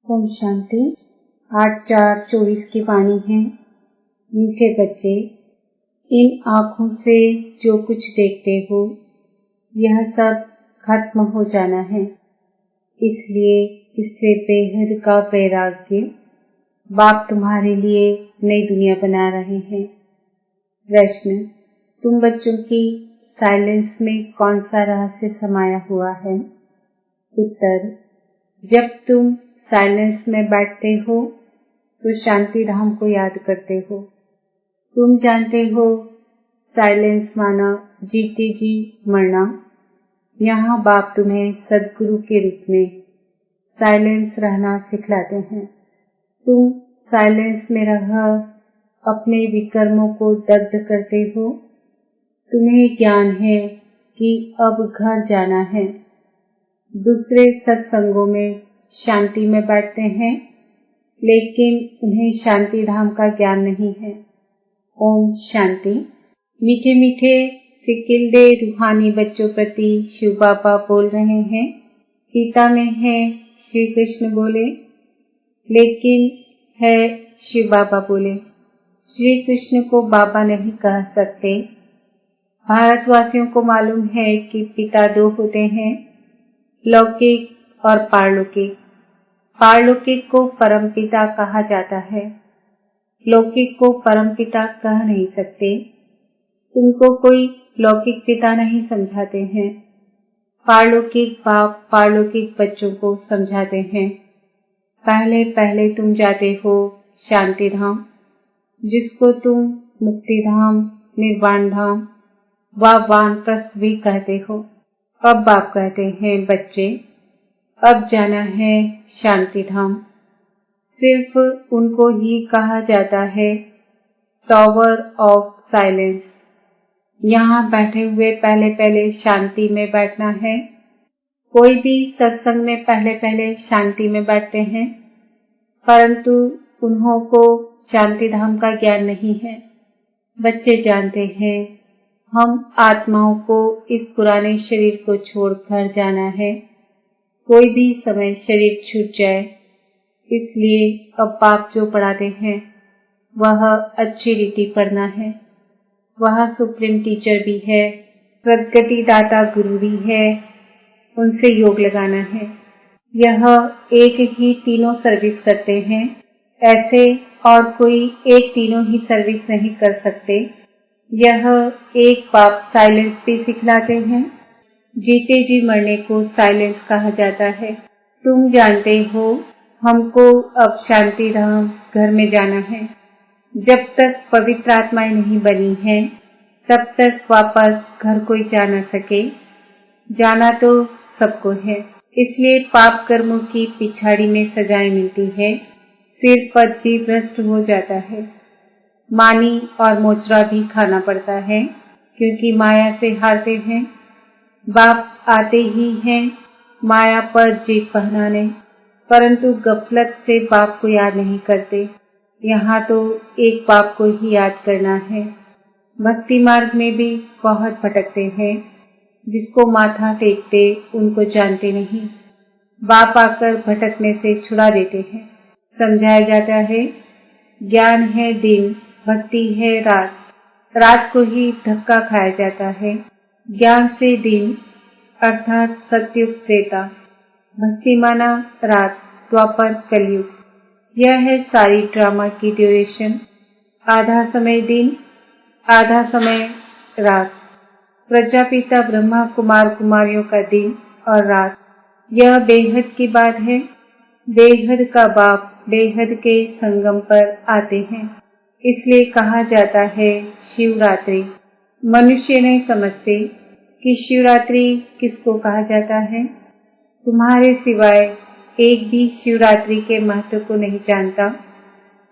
ओम शांति। 8/4/24 की वाणी है। मीठे बच्चे, इन आँखों से जो कुछ देखते हो यह सब खत्म हो जाना है, इसलिए इससे बेहद का वैराग्य बाप तुम्हारे लिए नई दुनिया बना रहे हैं। प्रश्न, तुम बच्चों की साइलेंस में कौन सा रहस्य समाया हुआ है? उत्तर, जब तुम साइलेंस में बैठते हो तो शांति धाम को याद करते हो। तुम जानते हो साइलेंस माना जीते जी मरना। यहाँ बाप तुम्हें सद्गुरु के रूप में साइलेंस रहना सिखलाते हैं। तुम साइलेंस में रह अपने विकर्मों को दग्ध करते हो। तुम्हें ज्ञान है कि अब घर जाना है। दूसरे सत्संगों में शांति में बैठते हैं, लेकिन उन्हें शांति धाम का ज्ञान नहीं है। ओम शांति। मीठे मीठे सिकिल्दे रूहानी बच्चों प्रति शिव बाबा बोल रहे हैं। गीता में है श्री कृष्ण बोले, लेकिन है शिव बाबा बोले। श्री कृष्ण को बाबा नहीं कह सकते। भारतवासियों को मालूम है कि पिता दो होते हैं, लौकिक और पारलौकिक। पारलौकिक को परमपिता कहा जाता है, लौकिक को परमपिता कह नहीं सकते। तुमको कोई लौकिक पिता नहीं समझाते हैं। पारलौकिक बाप पारलौकिक बच्चों को समझाते हैं। पहले पहले तुम जाते हो शांति धाम, जिसको तुम मुक्ति धाम, निर्वाण धाम व वानप्रस्थ भी कहते हो। अब बाप कहते हैं, बच्चे अब जाना है शांति धाम। सिर्फ उनको ही कहा जाता है टावर ऑफ साइलेंस। यहाँ बैठे हुए पहले पहले शांति में बैठना है। कोई भी सत्संग में पहले पहले शांति में बैठते हैं, परंतु उन्हों को शांति धाम का ज्ञान नहीं है। बच्चे जानते हैं हम आत्माओं को इस पुराने शरीर को छोड़कर जाना है। कोई भी समय शरीर छूट जाए, इसलिए अब बाप जो पढ़ाते हैं वह अच्छी रीति पढ़ना है। वह सुप्रीम टीचर भी है, सद्गति दाता गुरु भी है, उनसे योग लगाना है। यह एक ही तीनों सर्विस करते हैं, ऐसे और कोई एक तीनों ही सर्विस नहीं कर सकते। यह एक बाप साइलेंस भी सिखलाते हैं। जीते जी मरने को साइलेंस कहा जाता है। तुम जानते हो हमको अब शांति धाम घर में जाना है। जब तक पवित्र आत्माएं नहीं बनी हैं, तब तक वापस घर कोई जा न सके। जाना तो सबको है, इसलिए पाप कर्मों की पिछाड़ी में सजाएं मिलती है। फिर पद भी भ्रष्ट हो जाता है। मानी और मोचरा भी खाना पड़ता है, क्योंकि माया से हारते हैं। बाप आते ही हैं माया पर जीत पहनाने, परंतु गफलत से बाप को याद नहीं करते। यहाँ तो एक बाप को ही याद करना है। भक्ति मार्ग में भी बहुत भटकते हैं। जिसको माथा टेकते उनको जानते नहीं। बाप आकर भटकने से छुड़ा देते हैं। समझाया जाता है ज्ञान है दिन, भक्ति है रात। रात को ही धक्का खाया जाता है। ज्ञान से दिन अर्थात सतयुग त्रेता, भक्ति माना रात, द्वापर कलयुग। यह है सारी ड्रामा की ड्यूरेशन। आधा समय दिन, आधा समय रात। प्रजापिता ब्रह्मा कुमार कुमारियों का दिन और रात। यह बेहद की बात है। बेहद का बाप बेहद के संगम पर आते हैं, इसलिए कहा जाता है शिवरात्रि। मनुष्य नहीं समझते कि शिवरात्रि किसको कहा जाता है। तुम्हारे सिवाय एक भी शिवरात्रि के महत्व को नहीं जानता,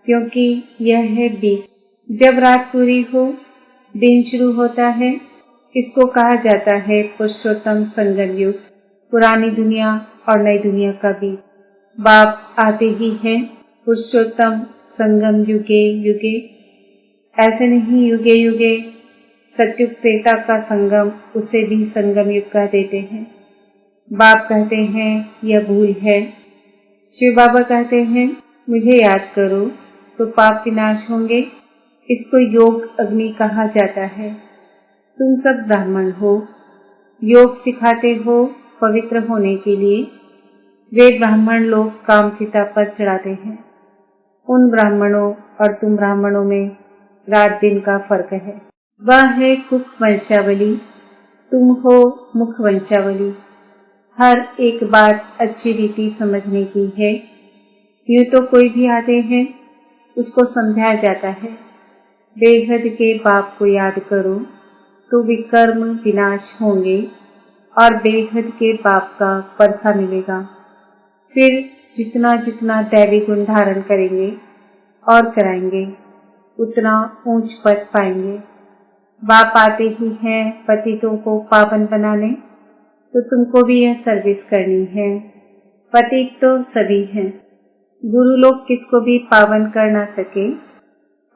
क्योंकि यह है बीच। जब रात पूरी हो, दिन शुरू होता है। इसको कहा जाता है पुरुषोत्तम संगम युग, पुरानी दुनिया और नई दुनिया का बीच। बाप आते ही हैं पुरुषोत्तम संगम युगे युगे, ऐसे नहीं युगे युगे। सत्युग त्रेता का संगम, उसे भी संगम युग कह देते हैं। बाप कहते हैं यह भूल है। शिव बाबा कहते हैं मुझे याद करो तो पाप विनाश होंगे। इसको योग अग्नि कहा जाता है। तुम सब ब्राह्मण हो, योग सिखाते हो पवित्र होने के लिए। वे ब्राह्मण लोग कामचिता पर चढ़ाते हैं। उन ब्राह्मणों और तुम ब्राह्मणों में रात दिन का फर्क है। वह है कुक वंशावली, तुम हो मुख वंशावली। हर एक बात अच्छी रीति समझने की है। यूं तो कोई भी आते हैं उसको समझाया जाता है, बेहद के बाप को याद करो तो विकर्म विनाश होंगे और बेहद के बाप का परसा मिलेगा। फिर जितना जितना दैवी गुण धारण करेंगे और कराएंगे उतना ऊंच पद पाएंगे। बाप आते ही हैं पतितों को पावन बनाने, तो तुमको भी यह सर्विस करनी है। पतित तो सभी हैं, गुरु लोग किसको भी पावन कर ना सके।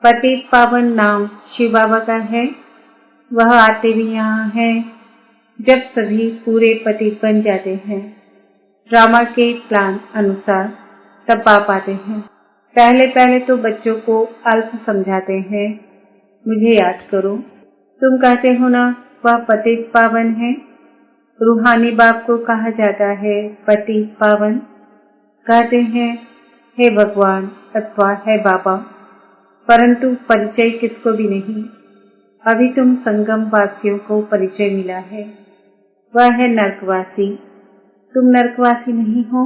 पतित पावन नाम शिव बाबा का है। वह आते भी यहाँ हैं जब सभी पूरे पतित बन जाते हैं। ड्रामा के प्लान अनुसार तब बाप आते हैं। पहले पहले तो बच्चों को अल्प समझाते हैं, मुझे याद करो। तुम कहते हो ना वह पतित पावन है। रूहानी बाप को कहा जाता है पतित पावन। कहते हैं हे भगवान अथवा है बाबा, परंतु परिचय किसको भी नहीं। अभी तुम संगम वासियों को परिचय मिला है। वह है नरकवासी। तुम नरकवासी नहीं हो।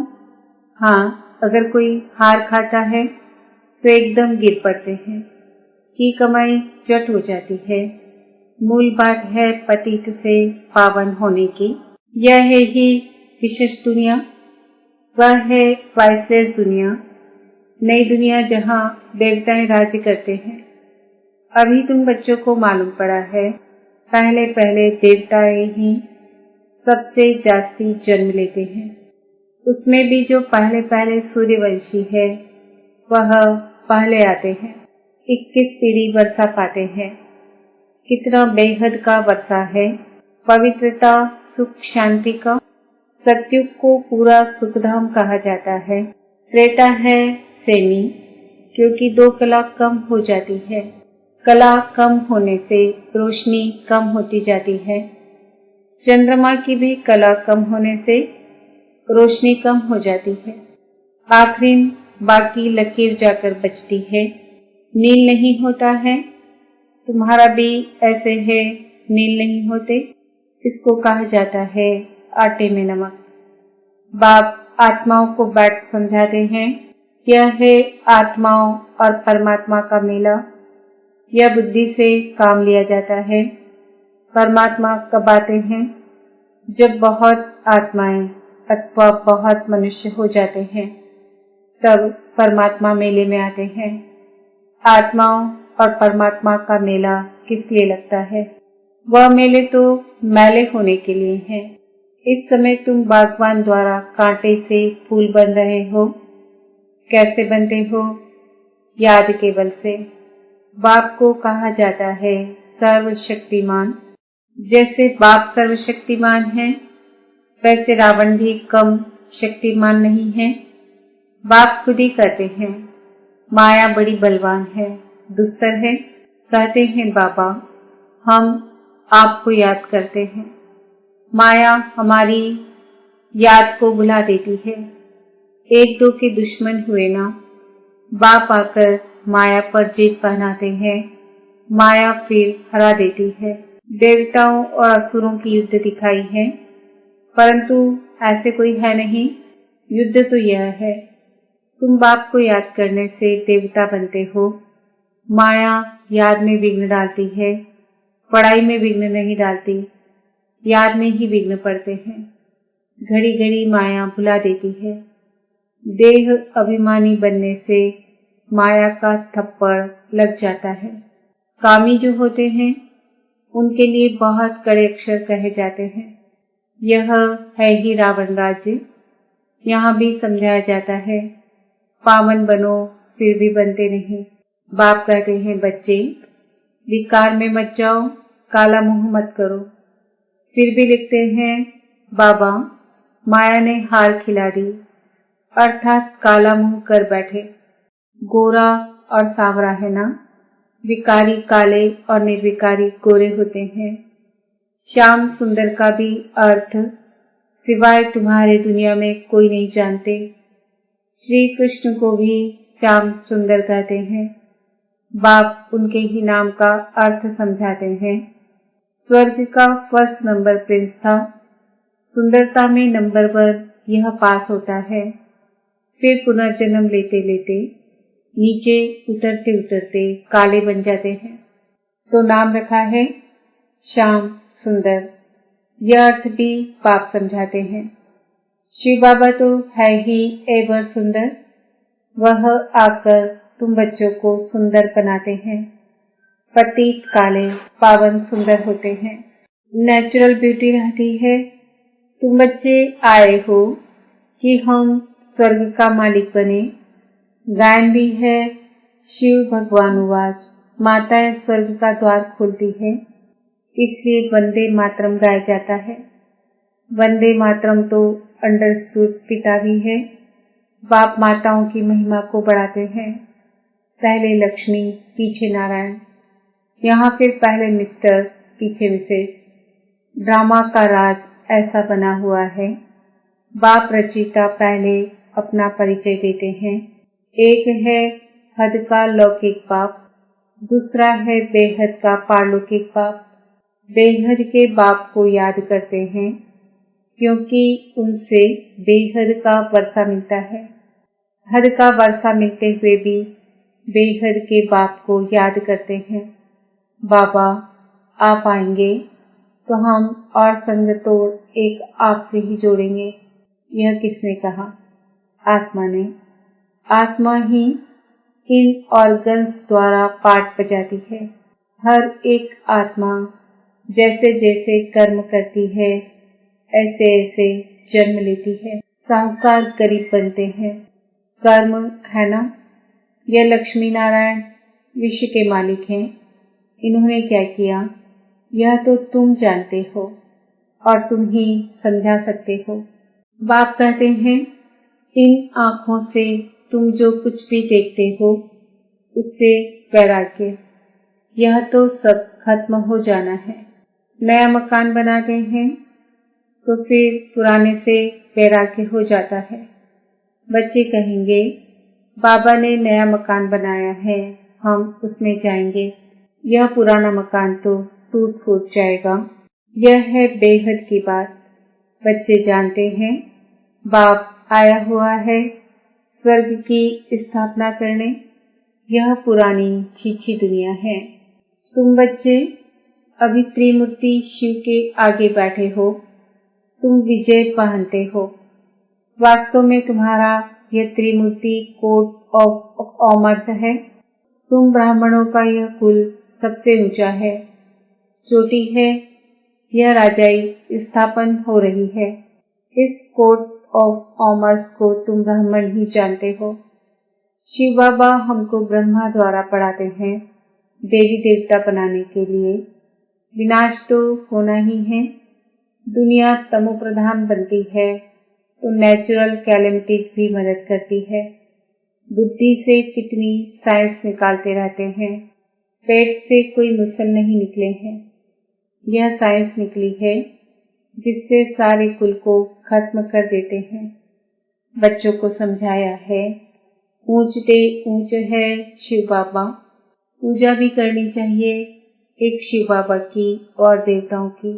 हाँ, अगर कोई हार खाता है तो एकदम गिर पड़ते हैं कि कमाई जट हो जाती है। मूल बात है पतित से पावन होने की। यह है ही विशेष दुनिया। वह है वाइसलेस दुनिया, नई दुनिया जहाँ देवताएं राज्य करते हैं। अभी तुम बच्चों को मालूम पड़ा है, पहले पहले देवताएं ही सबसे जास्ती जन्म लेते हैं। उसमें भी जो पहले पहले सूर्यवंशी है वह पहले आते हैं। 21 पीढ़ी वर्षा पाते हैं। कितना बेहद का वर्षा है, पवित्रता सुख शांति का। सत्युग को पूरा सुखधाम कहा जाता है। त्रेता है सेमी, क्योंकि 2 कला कम हो जाती है। कला कम होने से रोशनी कम होती जाती है। चंद्रमा की भी कला कम होने से रोशनी कम हो जाती है। आखिरी बाकी लकीर जाकर बचती है। नील नहीं होता है। तुम्हारा भी ऐसे है, नील नहीं होते। इसको कहा जाता है आटे में नमक। बाप आत्माओं को बैठ समझाते हैं। यह है आत्माओं और परमात्मा का मेला। यह बुद्धि से काम लिया जाता है। परमात्मा कब आते हैं? जब बहुत आत्माएं अथवा बहुत मनुष्य हो जाते हैं, तब परमात्मा मेले में आते हैं। आत्माओं और परमात्मा का मेला किस लिए लगता है? वह मेले तो मैले होने के लिए है। इस समय तुम बागवान द्वारा कांटे से फूल बन रहे हो। कैसे बनते हो? याद के बल से। बाप को कहा जाता है सर्वशक्तिमान। जैसे बाप सर्वशक्तिमान है, वैसे रावण भी कम शक्तिमान नहीं है। बाप खुद ही कहते हैं माया बड़ी बलवान है, दुस्तर है। कहते हैं बाबा हम आपको याद करते हैं। माया हमारी याद को भुला देती है। 1-2 के दुश्मन हुए ना, बाप आकर माया पर जीत पहनाते हैं। माया फिर हरा देती है। देवताओं और असुरों की युद्ध दिखाई है, परंतु ऐसे कोई है नहीं। युद्ध तो यह है, तुम बाप को याद करने से देवता बनते हो। माया याद में विघ्न डालती है, पढ़ाई में विघ्न नहीं डालती, याद में ही विघ्न पड़ते हैं। घड़ी घड़ी माया भुला देती है। देह अभिमानी बनने से माया का थप्पड़ लग जाता है। कामी जो होते हैं उनके लिए बहुत कड़े अक्षर कहे जाते हैं। यह है ही रावण राज्य। यहाँ भी समझाया जाता है पावन बनो, फिर भी बनते नहीं। बाप कहते हैं बच्चे विकार में मत जाओ, काला मुंह मत करो। फिर भी लिखते हैं बाबा माया ने हार खिला दी, अर्थात काला मुंह कर बैठे। गोरा और सांवरा है ना, विकारी काले और निर्विकारी गोरे होते हैं। श्याम सुंदर का भी अर्थ सिवाय तुम्हारे दुनिया में कोई नहीं जानते। श्री कृष्ण को भी श्याम सुंदर कहते हैं। बाप उनके ही नाम का अर्थ समझाते हैं। स्वर्ग का फर्स्ट नंबर प्रिंस था। सुंदरता में नंबर 1 यह पास होता है। फिर पुनर्जन्म लेते लेते नीचे उतरते उतरते काले बन जाते हैं, तो नाम रखा है श्याम सुंदर। यह अर्थ भी बाप समझाते हैं। शिव बाबा तो है ही एवर सुंदर। वह आकर तुम बच्चों को सुंदर बनाते हैं। पतित काले पावन सुंदर होते हैं। नेचुरल ब्यूटी रहती है। तुम बच्चे आए हो कि हम स्वर्ग का मालिक बने। गायन भी है। शिव भगवान उवाच, माताएं स्वर्ग का द्वार खोलती है, इसलिए वंदे मातरम गाया जाता है। वंदे मातरम तो अंडरस्टूड पिता भी है। बाप माताओं की महिमा को बढ़ाते हैं। पहले लक्ष्मी, पीछे नारायण। यहाँ फिर पहले मिस्टर, पीछे मिसेस। ड्रामा का राज ऐसा बना हुआ है। बाप रचयिता पहले अपना परिचय देते हैं। एक है हद का लौकिक बाप, दूसरा है बेहद का पारलौकिक बाप। बेहद के बाप को याद करते हैं क्योंकि उनसे बेहद का वर्षा मिलता है। हद का वर्षा मिलते हुए भी बेहद के बाप को याद करते हैं। बाबा आप आएंगे तो हम और संग तोड़ एक आपसे ही जोड़ेंगे। यह किसने कहा? आत्मा ने। आत्मा ही इन ऑर्गन्स द्वारा पाठ बजाती है। हर एक आत्मा जैसे जैसे कर्म करती है ऐसे ऐसे जन्म लेती है। साहूकार गरीब बनते हैं। कर्म है ना। यह लक्ष्मी नारायण विश्व के मालिक हैं। इन्होंने क्या किया यह तो तुम जानते हो और तुम ही समझा सकते हो। बाप कहते हैं इन आँखों से तुम जो कुछ भी देखते हो उससे वैराग्य। यह तो सब खत्म हो जाना है। नया मकान बनाते हैं तो फिर पुराने से वैराग्य हो जाता है। बच्चे कहेंगे बाबा ने नया मकान बनाया है, हम उसमें जाएंगे। यह पुराना मकान तो टूट फूट जाएगा। यह है बेहद की बात। बच्चे जानते हैं बाप आया हुआ है स्वर्ग की स्थापना करने। यह पुरानी छीछी दुनिया है। तुम बच्चे अभी त्रिमूर्ति शिव के आगे बैठे हो। तुम विजय पहनते हो। वास्तव में तुम्हारा यह त्रिमूर्ति कोट ऑफ ऑमर्स है। तुम ब्राह्मणों का यह कुल सबसे ऊंचा है, चोटी है। यह राजाई स्थापन हो रही है। इस कोट ऑफ ऑमर्स को तुम ब्राह्मण ही जानते हो। शिव बाबा हमको ब्रह्मा द्वारा पढ़ाते हैं देवी देवता बनाने के लिए। विनाश तो होना ही है। दुनिया तमो प्रधान बनती है तो नेचुरल कैलेमिटीज भी मदद करती है। बुद्धि से कितनी साइंस निकालते रहते हैं। पेट से कोई मुसल नहीं निकले हैं। यह साइंस निकली है जिससे सारे कुल को खत्म कर देते हैं। बच्चों को समझाया है ऊंचते ऊंच है शिव बाबा। पूजा भी करनी चाहिए एक शिव बाबा की और देवताओं की।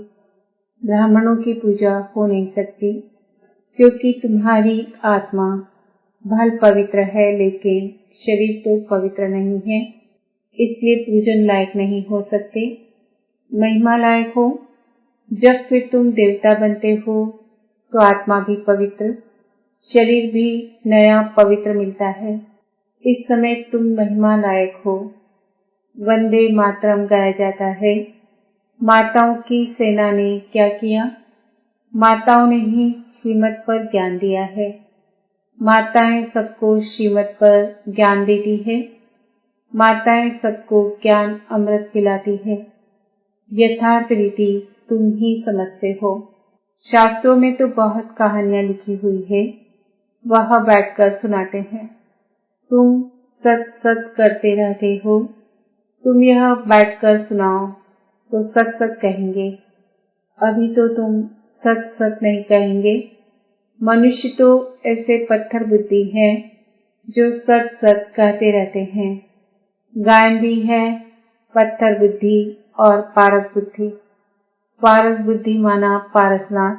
ब्राह्मणों की पूजा हो नहीं सकती क्योंकि तुम्हारी आत्मा भल पवित्र है लेकिन शरीर तो पवित्र नहीं है, इसलिए पूजन लायक नहीं हो सकते। महिमा लायक हो। जब फिर तुम देवता बनते हो तो आत्मा भी पवित्र, शरीर भी नया पवित्र मिलता है। इस समय तुम महिमा लायक हो। वंदे मातरम गाया जाता है। माताओं की सेना ने क्या किया? माताओं ने ही श्रीमत पर ज्ञान दिया है। माताएं सबको श्रीमत पर ज्ञान देती है। माताएं सबको ज्ञान अमृत पिलाती है। यथार्थ रीति तुम ही समझते हो। शास्त्रों में तो बहुत कहानियां लिखी हुई है। वहां बैठकर सुनाते हैं। तुम सच सच करते रहते हो, तुम यह बैठकर सुनाओ तो सच सच कहेंगे। अभी तो तुम सच सच नहीं कहेंगे। मनुष्य तो ऐसे पत्थर बुद्धि है जो सच सच कहते रहते हैं। गायन भी है पत्थर बुद्धि और पारस बुद्धि। पारस बुद्धि माना पारसनाथ।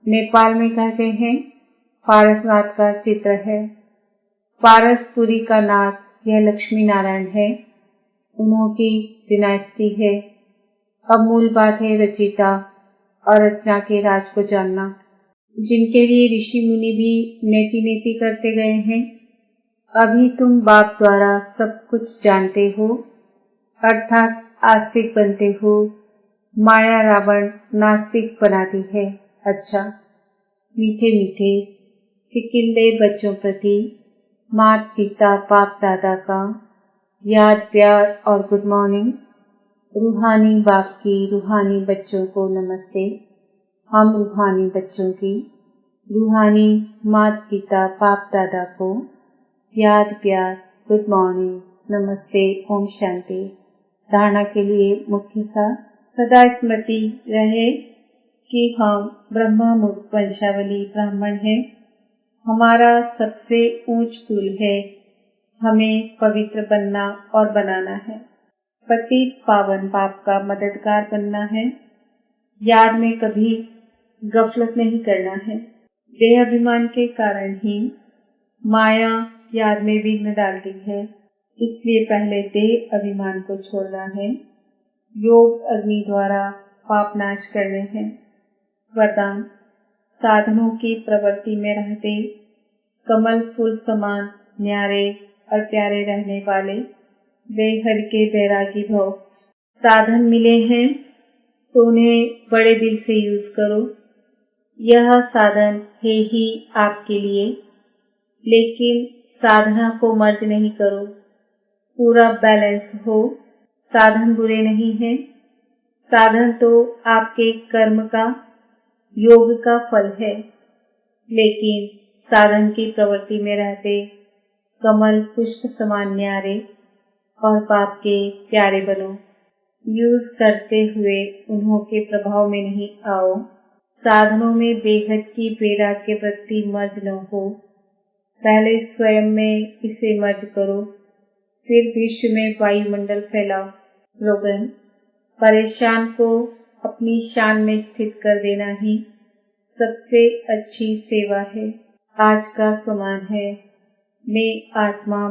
नेपाल में कहते हैं पारसनाथ का चित्र है। पारसपुरी का नाथ यह लक्ष्मी नारायण है। उन्होंकी डिनास्टी है। अब मूल बात है रचयिता और रचना के राज को जानना, जिनके लिए ऋषि मुनि भी नेति नेति करते गए हैं। अभी तुम बाप द्वारा सब कुछ जानते हो, अर्थात आस्तिक बनते हो। माया रावण नास्तिक बनाती है। अच्छा, मीठे मीठे सिकिंदे बच्चों प्रति माता पिता बाप दादा का याद प्यार और गुड मॉर्निंग। रूहानी बाप की रूहानी बच्चों को नमस्ते। हम रूहानी बच्चों की रूहानी माता पिता बाप दादा को याद प्यार गुड मॉर्निंग नमस्ते ओम शांति। धारणा के लिए मुख्य सार, सदा स्मृति रहे कि हम ब्रह्मा मुक्त वंशावली ब्राह्मण हैं। हमारा सबसे ऊंच कुल है। हमें पवित्र बनना और बनाना है। पतित पावन बाप का मददगार बनना है। याद में कभी गफलत नहीं करना है। देह अभिमान के कारण ही माया याद में विघ्न डालती है। इसलिए पहले देह अभिमान को छोड़ना है। योग अग्नि द्वारा पाप नाश करने हैं। वरदान, साधनों की प्रवृत्ति में रहते कमल फूल समान न्यारे और प्यारे रहने वाले बेहद के बैरागी भव। साधन मिले हैं तो उन्हें बड़े दिल से यूज करो। यह साधन है ही आपके लिए, लेकिन साधना को मर्ज नहीं करो। पूरा बैलेंस हो। साधन बुरे नहीं है। साधन तो आपके कर्म का योग का फल है, लेकिन साधन की प्रवृत्ति में रहते कमल पुष्प समान न्यारे और बाप के प्यारे बनो। यूज करते हुए उन्हों के प्रभाव में नहीं आओ। साधनों में बेहद की वैराग्य वृत्ति मर्ज न हो। पहले स्वयं में इसे मर्ज करो, फिर विश्व में वायुमंडल फैलाओ। स्लोगन, परेशान को अपनी शान में स्थित कर देना ही सबसे अच्छी सेवा है। आज का सुमान है, मैं आत्मा